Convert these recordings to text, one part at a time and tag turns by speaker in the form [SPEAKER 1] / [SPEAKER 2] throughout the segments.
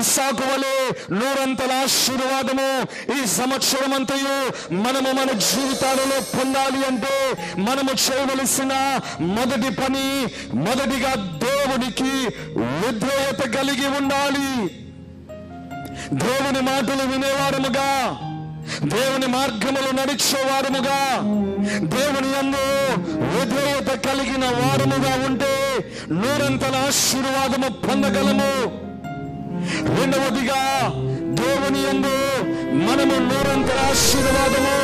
[SPEAKER 1] ఇస్సాకు వలె నూరంతల ఆశీర్వాదము ఈ సంవత్సరం అంతయు మనము మన జీవితాలలో పొందాలి అంటే మనము చేయవలసిన మొదటి పని, మొదటిగా దేవునికి విధేయత కలిగి ఉండాలి. దేవుని మాటలు వినేవారముగా, దేవుని మార్గములు నడిచేవారముగా, దేవుని యందు విధేయత కలిగిన వారముగా ఉంటే నూరంతల ఆశీర్వాదము పొందగలము. రెండవదిగా దేవుని యందు మనము నూరంతల ఆశీర్వాదము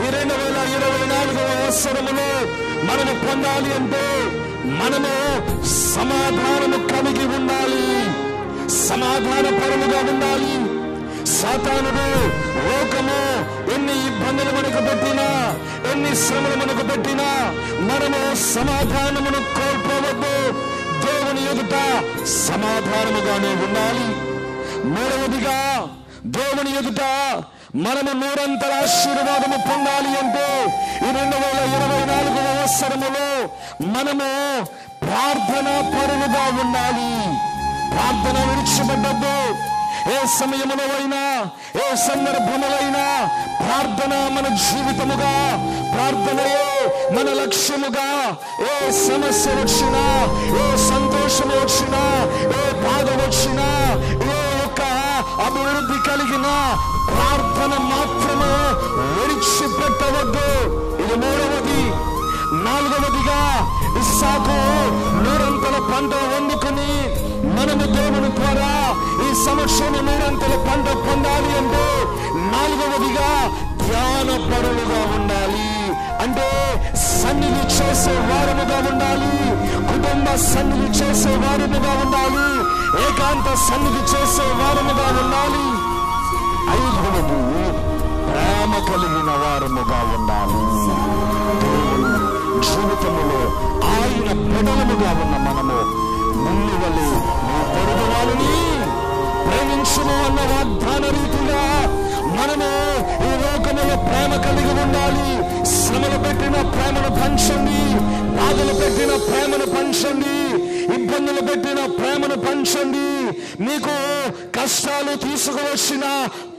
[SPEAKER 1] ఈ 2024వ సంవత్సరములో మనము పొందాలి అంటే మనము సమాధానము కలిగి ఉండాలి, సమాధాన పరముగా ఉండాలి. సాతానుడు, లోకము ఎన్ని ఇబ్బందులు మనకు పెట్టినా, ఎన్ని శ్రమలు మనకు పెట్టినా మనము సమాధానమును కోల్పోవద్దు. దేవుని ఎదుట సమాధానముగానే ఉండాలి. మూడవదిగా దేవుని ఎదుట మనము నూరంతల ఆశీర్వాదము పొందాలి అంటే ఈ 2024వ సంవత్సరములో మనము ప్రార్థన పరులుగా ఉండాలి. ప్రార్థన విడిచిపెట్టద్దు. ఏ సమయములో అయినా, ఏ సందర్భములో అయినా ప్రార్థన మన జీవితముగా, ప్రార్థనయే మన లక్ష్యముగా. ఏ సమస్య వచ్చినా, ఏ సంతోషం వచ్చినా, ఏ బాధ వచ్చినా, ఏ యొక్క అభివృద్ధి కలిగిన ప్రార్థన మాత్రమే విడిచిపెట్టవద్దు. ఇది మూడవది. నాలుగవదిగా ఇస్సాకు నూరంతల పంటను వండుకొని మనము దేవుని ద్వారా ఈ సంవత్సరం నూరంతల పంట పొందాలి అంటే నాలుగవదిగా ధ్యాన పరులుగా ఉండాలి. అంటే సన్నిధి చేసే వారముగా ఉండాలి, కుటుంబ సన్నిధి చేసే వారముగా ఉండాలి, ఏకాంత సన్నిధి చేసే వారముగా ఉండాలి. ఐదవది ప్రేమ కలిగిన వారముగా ఉండాలి. జీవితములో ఆయన బిడ్డలముగా ఉన్న మనము ముందు వలె నీ పొరుగు వారిని ప్రేమించును అన్న వాగ్దాన రీతిగా మనము ఈ లోకములో ప్రేమ కలిగి ఉండాలి. శ్రమలు పెట్టిన ప్రేమను పంచండి, బాధలు పెట్టిన ప్రేమను పంచండి, ఇబ్బందులు పెట్టిన ప్రేమను పంచండి. మీకు కష్టాలు తీసుకువచ్చిన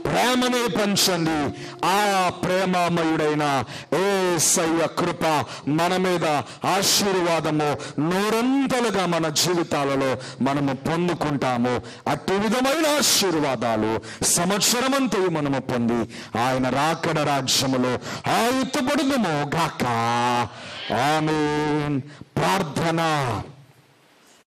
[SPEAKER 1] ప్రేమనే పంచండి. ఆ ప్రేమమయుడైన యేసయ్య కృప మన మీద, ఆశీర్వాదము నూరంతలుగా మన జీవితాలలో మనము పొందుకుంటాము. అట్టి విధమైన ఆశీర్వాదాలు సంవత్సరమంతయు మనము పొంది ఆయన రాకడ రాజ్యములో ఆయుత్తబడుదుము గాక. ఆమేన్. ప్రార్థన.